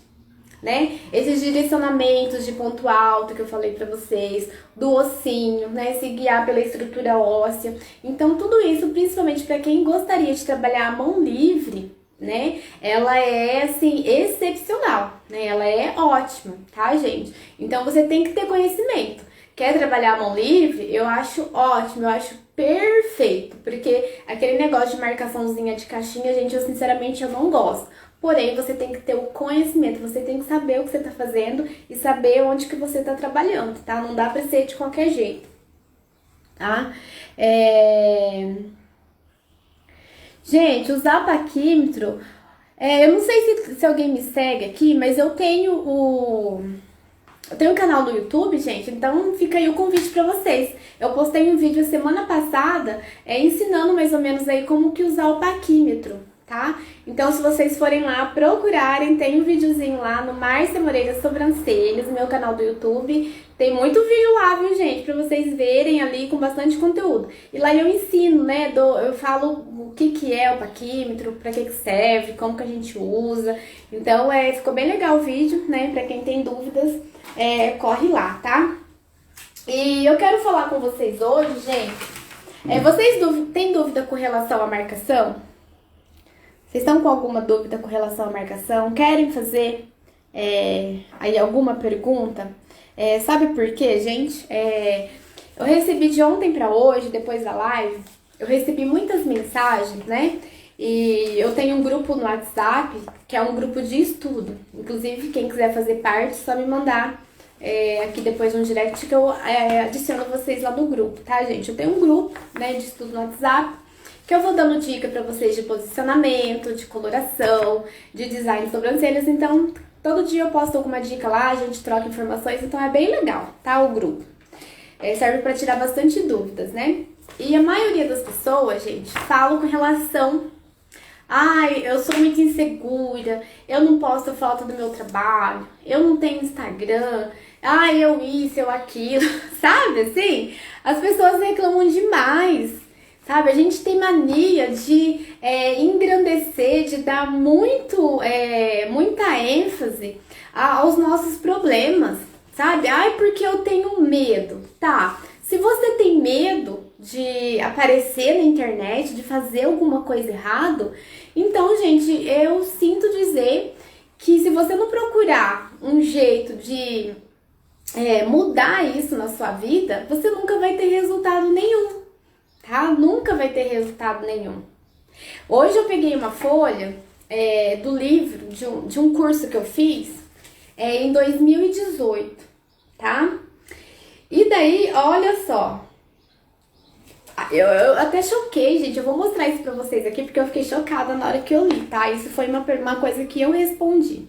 né? Esses direcionamentos de ponto alto que eu falei para vocês, do ossinho, né? Se guiar pela estrutura óssea. Então, tudo isso, principalmente para quem gostaria de trabalhar a mão livre, né? Ela é, assim, excepcional, né? Ela é ótima, tá, gente? Então, você tem que ter conhecimento. Quer trabalhar a mão livre? Eu acho ótimo, eu acho perfeito. Porque aquele negócio de marcaçãozinha de caixinha, gente, eu sinceramente eu não gosto. Porém, você tem que ter o conhecimento, você tem que saber o que você tá fazendo e saber onde que você tá trabalhando, tá? Não dá pra ser de qualquer jeito, tá? Gente, usar paquímetro, eu não sei se alguém me segue aqui, mas eu tenho um canal no YouTube, gente, então fica aí o convite pra vocês. Eu postei um vídeo semana passada ensinando mais ou menos aí como que usar o paquímetro, tá? Então, se vocês forem lá procurarem, tem um videozinho lá no Márcia Moreira Sobrancelhas, no meu canal do YouTube. Tem muito vídeo lá, viu, gente? Pra vocês verem ali com bastante conteúdo. E lá eu ensino, né? Eu falo o que é o paquímetro, pra que serve, como que a gente usa. Então, ficou bem legal o vídeo, né? Pra quem tem dúvidas, corre lá, tá? E eu quero falar com vocês hoje, gente. Vocês têm dúvida com relação à marcação? Vocês estão com alguma dúvida com relação à marcação? Querem fazer aí alguma pergunta? Sabe por quê, gente? Eu recebi de ontem pra hoje, depois da live, eu recebi muitas mensagens, né? E eu tenho um grupo no WhatsApp, que é um grupo de estudo. Inclusive, quem quiser fazer parte, só me mandar aqui depois no direct que eu adiciono vocês lá no grupo, tá, gente? Eu tenho um grupo, né, de estudo no WhatsApp, que eu vou dando dica pra vocês de posicionamento, de coloração, de design de sobrancelhas. Então, todo dia eu posto alguma dica lá, a gente troca informações, então é bem legal, tá? O grupo. Serve pra tirar bastante dúvidas, né? E a maioria das pessoas, gente, falam com relação... Ai, eu sou muito insegura, eu não posto foto do meu trabalho, eu não tenho Instagram, ai, eu isso, eu aquilo, sabe assim? As pessoas reclamam demais, sabe? A gente tem mania de engrandecer, de dar muita ênfase aos nossos problemas, sabe? Ai, porque eu tenho medo, tá? Se você tem medo de aparecer na internet, de fazer alguma coisa errado, então, gente, eu sinto dizer que se você não procurar um jeito de mudar isso na sua vida, você nunca vai ter resultado nenhum, tá? Nunca vai ter resultado nenhum. Hoje eu peguei uma folha do livro de um curso que eu fiz em 2018, tá? E daí, olha só, eu até choquei, gente, eu vou mostrar isso pra vocês aqui, porque eu fiquei chocada na hora que eu li, tá? Isso foi uma coisa que eu respondi.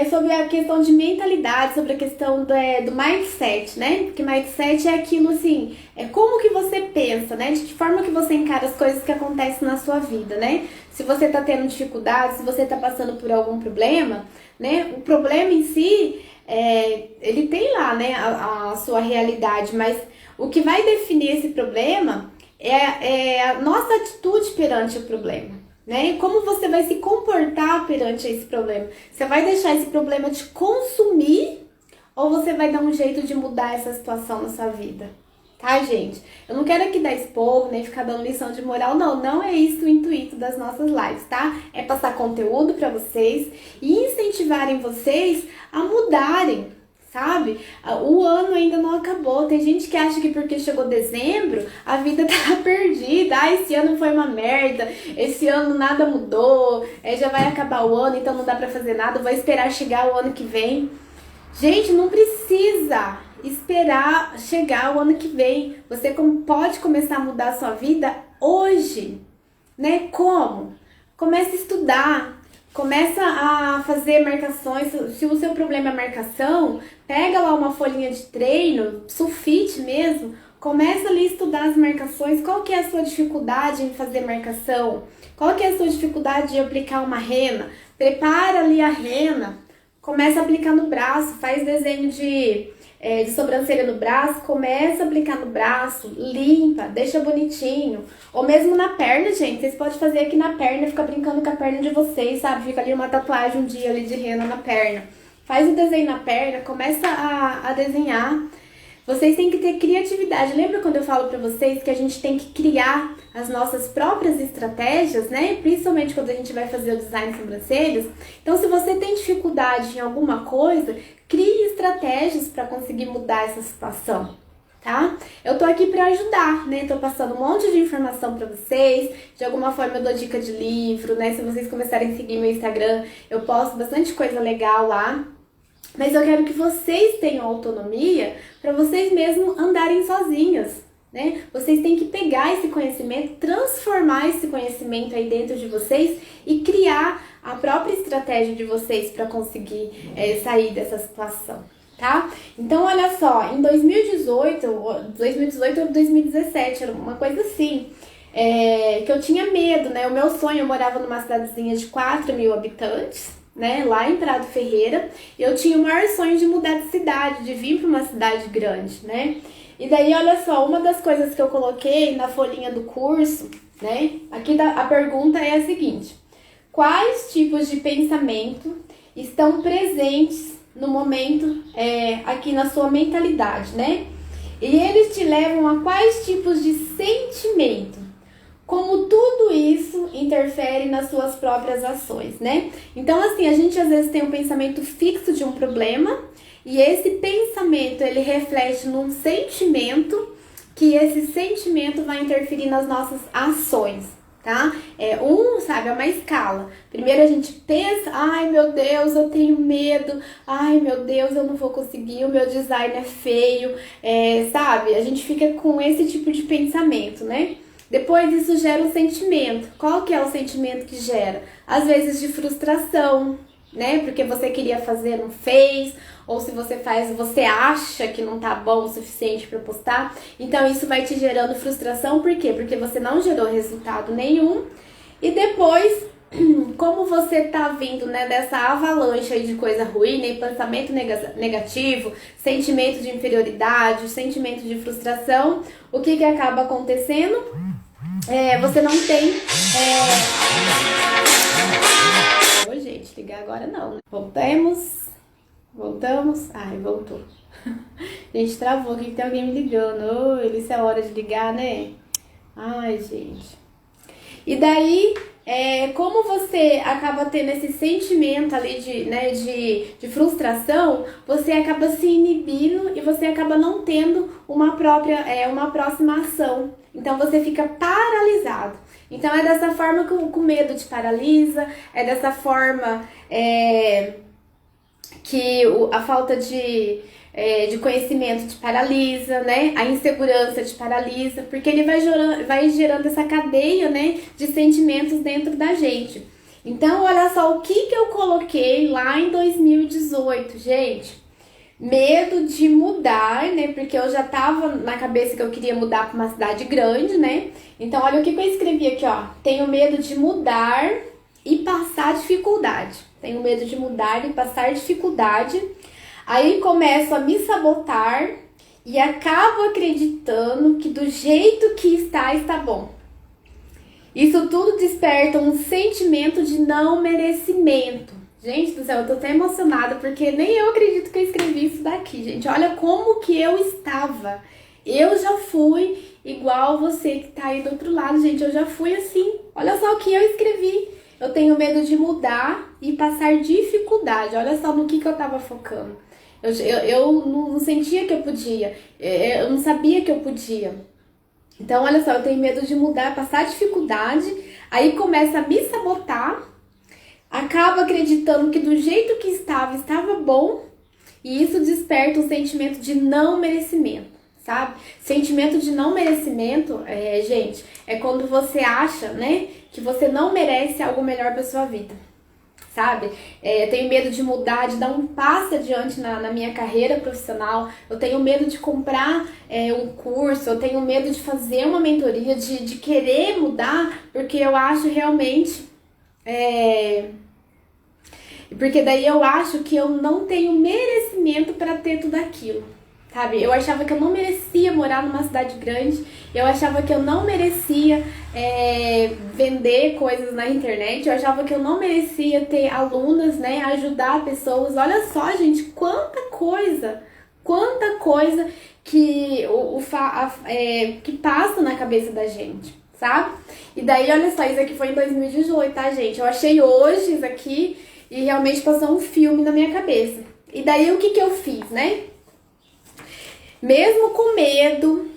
Sobre a questão de mentalidade, sobre a questão do mindset, né? Porque mindset é aquilo assim, como que você pensa, né? De que forma que você encara as coisas que acontecem na sua vida, né? Se você tá tendo dificuldade, se você tá passando por algum problema, né? O problema em si, ele tem lá, né, a sua realidade, mas o que vai definir esse problema é a nossa atitude perante o problema, né? E como você vai se comportar perante esse problema. Você vai deixar esse problema te consumir ou você vai dar um jeito de mudar essa situação na sua vida? Tá, gente? Eu não quero aqui dar esporro, nem ficar dando lição de moral, não. Não é isso o intuito das nossas lives, tá? É passar conteúdo pra vocês e incentivarem vocês a mudarem, sabe? O ano ainda não acabou. Tem gente que acha que porque chegou dezembro, a vida tá perdida. Ah, esse ano foi uma merda, esse ano nada mudou, já vai acabar o ano, então não dá pra fazer nada, vou esperar chegar o ano que vem. Gente, não precisa esperar chegar o ano que vem. Você pode começar a mudar a sua vida hoje, né? Como? Começa a estudar, começa a fazer marcações. Se o seu problema é marcação, pega lá uma folhinha de treino, sulfite mesmo, começa ali a estudar as marcações. Qual que é a sua dificuldade em fazer marcação? Qual que é a sua dificuldade de aplicar uma rena? Prepara ali a rena, começa a aplicar no braço, faz desenho de sobrancelha no braço, começa a aplicar no braço, limpa, deixa bonitinho. Ou mesmo na perna, gente, vocês podem fazer aqui na perna, fica brincando com a perna de vocês, sabe? Fica ali uma tatuagem um dia ali de rena na perna. Faz o desenho na perna, começa a desenhar. Vocês têm que ter criatividade. Lembra quando eu falo pra vocês que a gente tem que criar as nossas próprias estratégias, né? Principalmente quando a gente vai fazer o design de sobrancelhas. Então, se você tem dificuldade em alguma coisa, crie estratégias para conseguir mudar essa situação, tá? Eu tô aqui para ajudar, né? Tô passando um monte de informação para vocês. De alguma forma eu dou dica de livro, né? Se vocês começarem a seguir meu Instagram, eu posto bastante coisa legal lá. Mas eu quero que vocês tenham autonomia para vocês mesmos andarem sozinhas, né? Vocês têm que pegar esse conhecimento, transformar esse conhecimento aí dentro de vocês e criar a própria estratégia de vocês para conseguir sair dessa situação, tá? Então, olha só, em 2018 ou 2017, era uma coisa assim, que eu tinha medo, né? O meu sonho, eu morava numa cidadezinha de 4.000 habitantes, né, lá em Prado Ferreira. Eu tinha o maior sonho de mudar de cidade, de vir para uma cidade grande, né? E daí, olha só, uma das coisas que eu coloquei na folhinha do curso, né? Aqui a pergunta é a seguinte: quais tipos de pensamento estão presentes no momento aqui na sua mentalidade, né? E eles te levam a quais tipos de sentimento? Como tudo isso interfere nas suas próprias ações, né? Então, assim, a gente às vezes tem um pensamento fixo de um problema e esse pensamento, ele reflete num sentimento, que esse sentimento vai interferir nas nossas ações, tá? Sabe, é uma escala. Primeiro a gente pensa, ai meu Deus, eu tenho medo, ai meu Deus, eu não vou conseguir, o meu design é feio, sabe? A gente fica com esse tipo de pensamento, né? Depois isso gera um sentimento. Qual que é o sentimento que gera? Às vezes de frustração, né? Porque você queria fazer, não fez, ou se você faz, você acha que não tá bom o suficiente para postar. Então isso vai te gerando frustração, por quê? Porque você não gerou resultado nenhum. E depois, como você tá vindo, né, dessa avalanche aí de coisa ruim, né, pensamento negativo, sentimento de inferioridade, sentimento de frustração, o que acaba acontecendo? Você não tem... Oi, gente, ligar agora não, né? Voltamos. Ai, voltou. Gente, travou aqui, tem alguém me ligando. Oi, isso é hora de ligar, né? Ai, gente. E daí, como você acaba tendo esse sentimento ali de frustração, você acaba se inibindo e você acaba não tendo uma próxima ação. Então você fica paralisado. Então é dessa forma que o medo te paralisa, é dessa forma que a falta de conhecimento te paralisa, né? A insegurança te paralisa, porque ele vai gerando essa cadeia, né, de sentimentos dentro da gente. Então, olha só o que eu coloquei lá em 2018, gente. Medo de mudar, né? Porque eu já tava na cabeça que eu queria mudar para uma cidade grande, né? Então, olha o que eu escrevi aqui, ó. Tenho medo de mudar e passar dificuldade. Tenho medo de mudar e passar dificuldade. Aí começo a me sabotar e acabo acreditando que do jeito que está bom. Isso tudo desperta um sentimento de não merecimento. Gente do céu, eu tô até emocionada porque nem eu acredito que eu escrevi isso daqui, gente. Olha como que eu estava. Eu já fui igual você que tá aí do outro lado, gente. Eu já fui assim. Olha só o que eu escrevi. Eu tenho medo de mudar e passar dificuldade. Olha só no que eu tava focando. Eu não sentia que eu podia. Eu não sabia que eu podia. Então, olha só, eu tenho medo de mudar, passar dificuldade. Aí começa a me sabotar. Acaba acreditando que do jeito que estava bom, e isso desperta um sentimento de não merecimento, sabe? Sentimento de não merecimento, gente, é quando você acha, né, que você não merece algo melhor para sua vida, sabe? Eu tenho medo de mudar, de dar um passo adiante na minha carreira profissional, eu tenho medo de comprar um curso, eu tenho medo de fazer uma mentoria, de querer mudar, porque eu acho realmente... Porque daí eu acho que eu não tenho merecimento para ter tudo aquilo, sabe? Eu achava que eu não merecia morar numa cidade grande, eu achava que eu não merecia vender coisas na internet, eu achava que eu não merecia ter alunas, né? Ajudar pessoas. Olha só, gente, quanta coisa que, que passa na cabeça da gente, sabe? E daí, olha só, isso aqui foi em 2018, tá, gente? Eu achei hoje isso aqui e realmente passou um filme na minha cabeça. E daí, o que eu fiz, né? Mesmo com medo,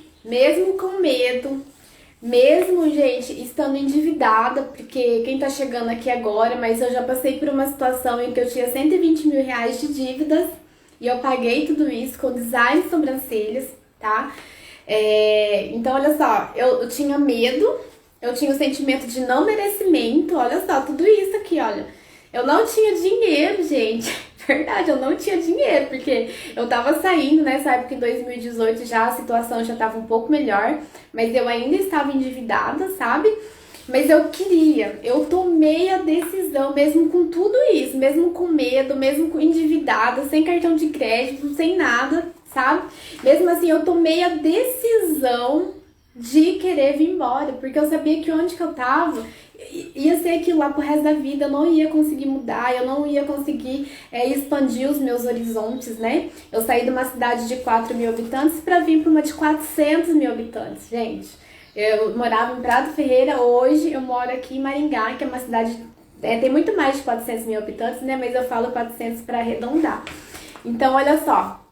mesmo, gente, estando endividada, porque quem tá chegando aqui agora, mas eu já passei por uma situação em que eu tinha 120 mil reais de dívidas e eu paguei tudo isso com design de sobrancelhas, tá? Então, olha só, eu tinha medo, eu tinha o sentimento de não merecimento, olha só, tudo isso aqui, olha. Eu não tinha dinheiro, gente, verdade, eu não tinha dinheiro, porque eu tava saindo nessa época, em 2018, já a situação já tava um pouco melhor, mas eu ainda estava endividada, sabe? Mas eu tomei a decisão, mesmo com tudo isso, mesmo com medo, mesmo com endividada, sem cartão de crédito, sem nada, sabe? Mesmo assim, eu tomei a decisão de querer vir embora, porque eu sabia que onde que eu tava ia ser aquilo lá pro resto da vida, eu não ia conseguir mudar, eu não ia conseguir expandir os meus horizontes, né? Eu saí de uma cidade de 4 mil habitantes pra vir pra uma de 400 mil habitantes, gente. Eu morava em Prado Ferreira, hoje eu moro aqui em Maringá, que é uma cidade, tem muito mais de 400 mil habitantes, né? Mas eu falo 400 pra arredondar. Então, olha só,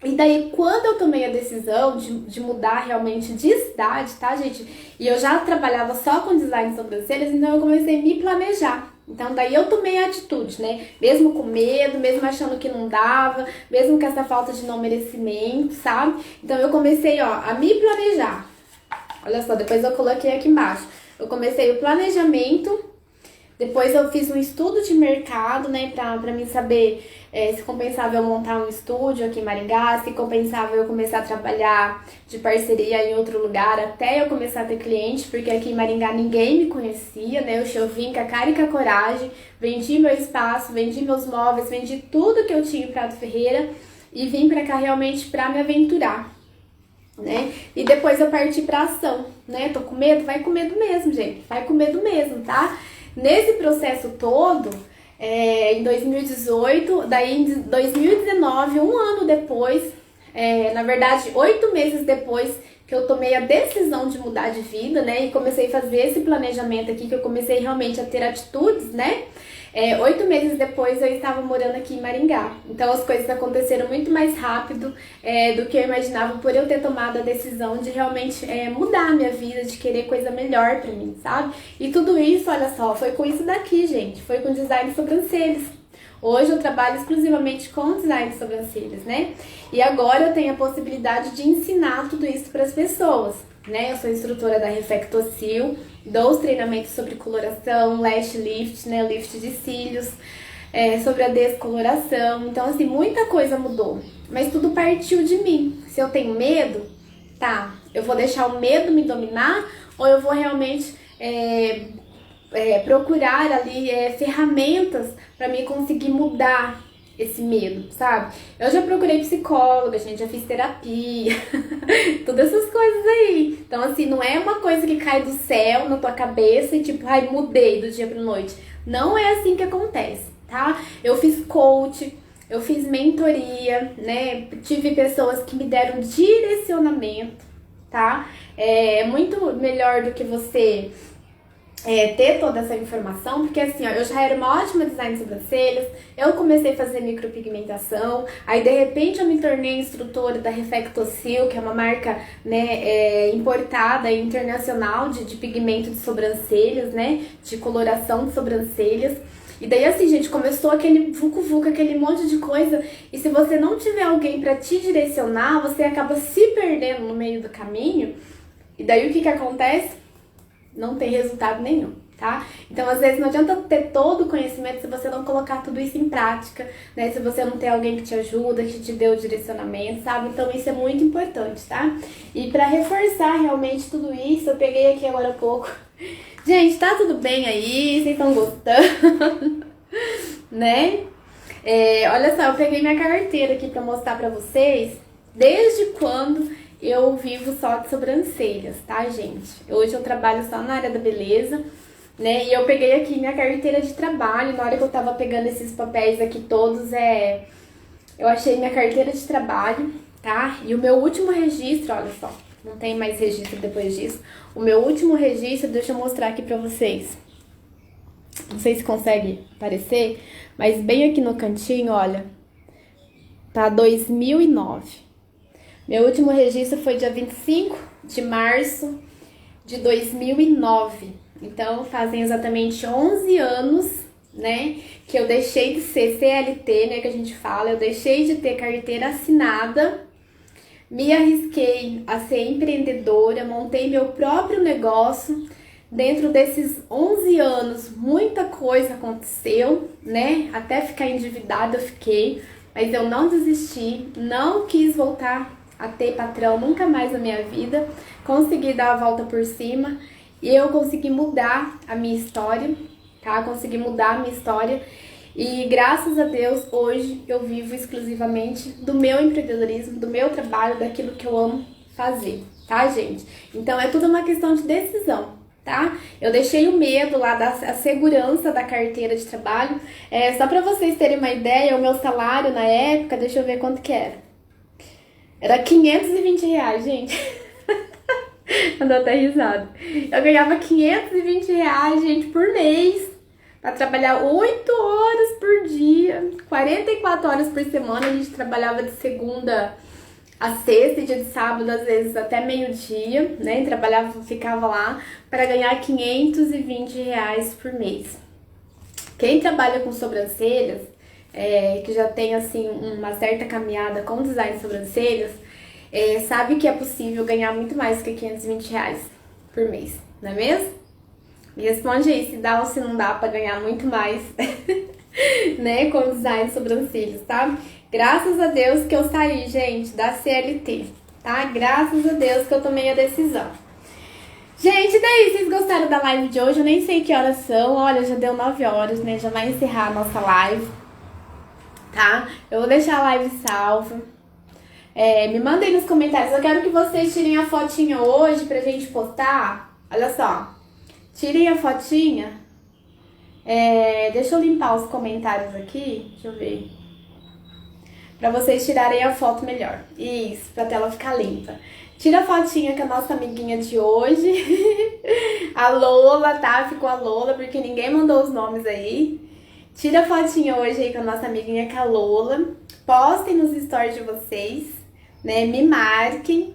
E daí, quando eu tomei a decisão de mudar realmente de cidade, tá, gente? E eu já trabalhava só com design de sobrancelhas, então eu comecei a me planejar. Então, daí eu tomei a atitude, né? Mesmo com medo, mesmo achando que não dava, mesmo com essa falta de não merecimento, sabe? Então, eu comecei, ó, a me planejar. Olha só, depois eu coloquei aqui embaixo. Eu comecei o planejamento. Depois eu fiz um estudo de mercado, né, pra mim saber se compensava eu montar um estúdio aqui em Maringá, se compensava eu começar a trabalhar de parceria em outro lugar, até eu começar a ter cliente, porque aqui em Maringá ninguém me conhecia, né, eu vim com a cara e com a coragem, vendi meu espaço, vendi meus móveis, vendi tudo que eu tinha em Prado Ferreira e vim pra cá realmente pra me aventurar, né? E depois eu parti pra ação, né? Tô com medo? Vai com medo mesmo, gente, vai com medo mesmo, tá? Nesse processo todo, em 2018, daí em 2019, um ano depois, na verdade, 8 meses depois que eu tomei a decisão de mudar de vida, né, e comecei a fazer esse planejamento aqui, que eu comecei realmente a ter atitudes, né, 8 meses depois eu estava morando aqui em Maringá. Então as coisas aconteceram muito mais rápido do que eu imaginava, por eu ter tomado a decisão de realmente mudar a minha vida, de querer coisa melhor pra mim, sabe? E tudo isso, olha só, foi com isso daqui, gente. Foi com design de sobrancelhas. Hoje eu trabalho exclusivamente com design de sobrancelhas, né? E agora eu tenho a possibilidade de ensinar tudo isso para as pessoas, né? Eu sou instrutora da Reflectocil, dou os treinamentos sobre coloração, lash lift, né? Lift de cílios, sobre a descoloração. Então, assim, muita coisa mudou, mas tudo partiu de mim. Se eu tenho medo, tá, eu vou deixar o medo me dominar ou eu vou realmente procurar ali ferramentas para mim conseguir mudar esse medo, sabe? Eu já procurei psicóloga, gente, já fiz terapia, todas essas coisas aí. Então, assim, não é uma coisa que cai do céu na tua cabeça e tipo, ai, mudei do dia pra noite. Não é assim que acontece, tá? Eu fiz coach, eu fiz mentoria, né? Tive pessoas que me deram direcionamento, tá? É muito melhor do que você ter toda essa informação, porque assim, ó, eu já era uma ótima design de sobrancelhas, eu comecei a fazer micropigmentação, aí de repente eu me tornei instrutora da Reflectocil, que é uma marca, né, importada e internacional de pigmento de sobrancelhas, né, de coloração de sobrancelhas. E daí assim, gente, começou aquele vucu-vucu, aquele monte de coisa, e se você não tiver alguém pra te direcionar, você acaba se perdendo no meio do caminho, e daí o que acontece? Não tem resultado nenhum, tá? Então, às vezes, não adianta ter todo o conhecimento se você não colocar tudo isso em prática, né? Se você não tem alguém que te ajuda, que te dê o direcionamento, sabe? Então, isso é muito importante, tá? E pra reforçar realmente tudo isso, eu peguei aqui agora há pouco. Gente, tá tudo bem aí? Vocês estão gostando? Né? Olha só, eu peguei minha carteira aqui pra mostrar pra vocês desde quando eu vivo só de sobrancelhas, tá, gente? Hoje eu trabalho só na área da beleza, né? E eu peguei aqui minha carteira de trabalho. Na hora que eu tava pegando esses papéis aqui todos, eu achei minha carteira de trabalho, tá? E o meu último registro, olha só, não tem mais registro depois disso. O meu último registro, deixa eu mostrar aqui pra vocês. Não sei se consegue aparecer, mas bem aqui no cantinho, olha, tá 2009. Meu último registro foi dia 25 de março de 2009. Então, fazem exatamente 11 anos, né, que eu deixei de ser CLT, né, que a gente fala. Eu deixei de ter carteira assinada, me arrisquei a ser empreendedora, montei meu próprio negócio. Dentro desses 11 anos, muita coisa aconteceu, né, até ficar endividada eu fiquei, mas eu não desisti, não quis voltar a ter patrão nunca mais na minha vida, consegui dar a volta por cima e eu consegui mudar a minha história, tá? Consegui mudar a minha história e graças a Deus hoje eu vivo exclusivamente do meu empreendedorismo, do meu trabalho, daquilo que eu amo fazer, tá, gente? Então é tudo uma questão de decisão, tá? Eu deixei o medo lá da segurança da carteira de trabalho. Só pra vocês terem uma ideia, o meu salário na época, deixa eu ver quanto que era. Era R$520, gente. Eu dou até risada. Eu ganhava R$520, gente, por mês. Pra trabalhar 8 horas por dia, 44 horas por semana. A gente trabalhava de segunda a sexta e dia de sábado, às vezes até meio-dia, né? Trabalhava, ficava lá para ganhar R$ 520 por mês. Quem trabalha com sobrancelhas, que já tem assim uma certa caminhada com design de sobrancelhas, sabe que é possível ganhar muito mais que R$ 520 por mês, não é mesmo? Me responde aí se dá ou se não dá para ganhar muito mais, né, com design de sobrancelhas, tá? Graças a Deus que eu saí, gente, da CLT, tá? Graças a Deus que eu tomei a decisão. Gente, daí, vocês gostaram da live de hoje? Eu nem sei que horas são. Olha, já deu 9 horas, né? Já vai encerrar a nossa live, tá? Eu vou deixar a live salva. Me mandem nos comentários. Eu quero que vocês tirem a fotinha hoje pra gente postar. Olha só. Tirem a fotinha. Deixa eu limpar os comentários aqui. Deixa eu ver. Pra vocês tirarem a foto melhor. Isso, pra tela ficar limpa. Tira a fotinha com a nossa amiguinha de hoje. A Lola, tá? Ficou a Lola, porque ninguém mandou os nomes aí. Tira a fotinha hoje aí com a nossa amiguinha, com a Lola. Postem nos stories de vocês, né? Me marquem.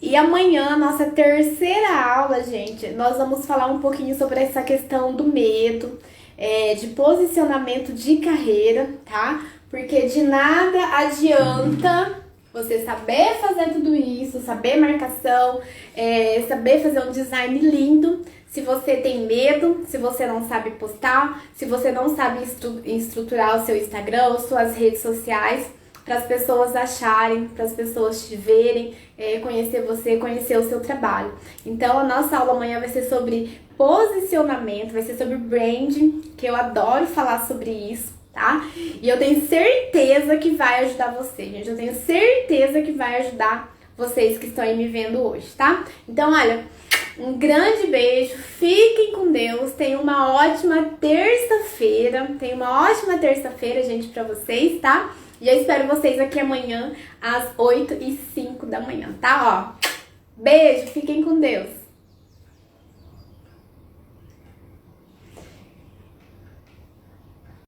E amanhã, nossa terceira aula, gente, nós vamos falar um pouquinho sobre essa questão do medo, de posicionamento de carreira, tá? Porque de nada adianta você saber fazer tudo isso, saber marcação, saber fazer um design lindo, se você tem medo, se você não sabe postar, se você não sabe estruturar o seu Instagram ou suas redes sociais, para as pessoas acharem, para as pessoas te verem, conhecer você, conhecer o seu trabalho. Então, a nossa aula amanhã vai ser sobre posicionamento, vai ser sobre branding, que eu adoro falar sobre isso, tá? E eu tenho certeza que vai ajudar você, gente. Eu tenho certeza que vai ajudar vocês que estão aí me vendo hoje, tá? Então, olha, um grande beijo, fiquem com Deus, tenham uma ótima terça-feira, gente, pra vocês, tá? E eu espero vocês aqui amanhã às 8h05 da manhã, tá? Ó, beijo, fiquem com Deus.